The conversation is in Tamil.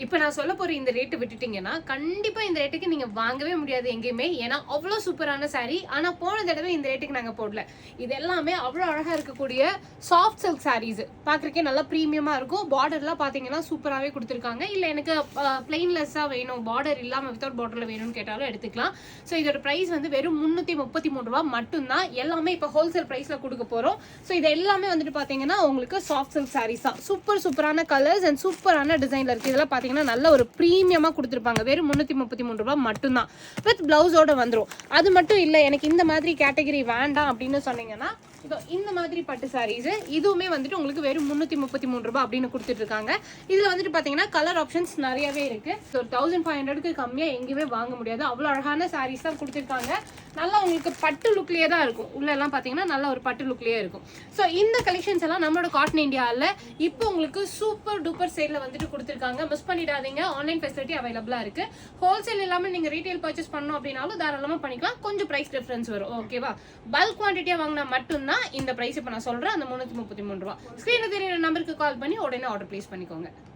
இப்போ நான் சொல்ல போற இந்த ரேட் விட்டுட்டீங்கன்னா கண்டிப்பா இந்த ரேட்டுக்கு நீங்க வாங்கவே முடியாது எங்கேயுமே. ஏன்னா அவ்வளோ சூப்பரான சாரீ. ஆனா போன தடவை இந்த ரேட்டுக்கு நாங்க போடல. இது எல்லாமே அவ்வளோ அழகா இருக்கக்கூடிய சாஃப்ட் சில்க் சாரீஸ். பாக்குறதுக்கே நல்லா பிரீமியமா இருக்கும். பார்டர்லாம் பாத்தீங்கன்னா சூப்பராகவே கொடுத்துருக்காங்க. இல்ல எனக்கு பிளெயின்லெஸ்ஸா வேணும், பார்டர் இல்லாம வித்தவுட் பார்டர்ல வேணும்னு கேட்டாலும் எடுத்துக்கலாம். ஸோ இதோட பிரைஸ் வந்து வெறும் 333 ரூபா மட்டும்தான். எல்லாமே இப்போ ஹோல்சேல் பிரைஸ்ல கொடுக்க போறோம். ஸோ இது எல்லாமே வந்துட்டு பாத்தீங்கன்னா உங்களுக்கு சாஃப்ட் சில்க் சாரீஸ் தான். சூப்பரான கலர்ஸ் அண்ட் சூப்பரான டிசைன்ல இருக்கு. இதெல்லாம் நல்ல ஒரு பிரீமியமா கொடுத்திருப்பாங்க. வெறும் 333 ரூபாய் மட்டும்தான். வித் பிளவுஸோட வந்துரும். அது மட்டும் இல்ல எனக்கு இந்த மாதிரி கேட்டகரி வேண்டாம் அப்படின்னு சொன்னீங்கன்னா இதோ இந்த மாதிரி பட்டு சாரீஸ் இதுவுமே வந்துட்டு உங்களுக்கு வெறும் 333 ரூபாய் அப்படின்னு கொடுத்துட்டு இருக்காங்க. இதுல வந்துட்டு பாத்தீங்கன்னா கலர் ஆப்ஷன்ஸ் நிறையவே இருக்கு. ஸோ 1500க்கு கம்மியா எங்கேயுமே வாங்க முடியாது. அவ்வளவு அழகான சாரீஸ் தான் கொடுத்துருக்காங்க. நல்லா உங்களுக்கு பட்டு லுக்லயே தான் இருக்கும். உள்ள எல்லாம் பாத்தீங்கன்னா நல்ல ஒரு பட்டு லுக்லயே இருக்கும். ஸோ இந்த கலெக்ஷன்ஸ் எல்லாம் நம்மளோட காட்டன் இந்தியாவில் இப்போ உங்களுக்கு சூப்பர் டூப்பர் சேல்ல வந்துட்டு கொடுத்துருக்காங்க. மிஸ் பண்ணிடாதீங்க. ஆன்லைன் ஃபெசிலிட்டி அவைலபிளா இருக்கு. ஹோல்சேல் இல்லாம நீங்க ரீட்டைல் பர்ச்சேஸ் பண்ணணும் அப்படின்னாலும் தாராளமா பண்ணிக்கலாம். கொஞ்சம் பிரைஸ் டிஃபரன்ஸ் வரும். ஓகேவா? பல்க் குவான்டிட்டியா வாங்கினா மட்டும்தான் இந்த பிரைஸ் இப்போ நான் சொல்றேன். அந்த 333 ரூபாய். ஸ்கிரீன்ல தெரியுற நம்பருக்கு கால் பண்ணி உடனே ஆர்டர் பிளேஸ் பண்ணிக்கோங்க.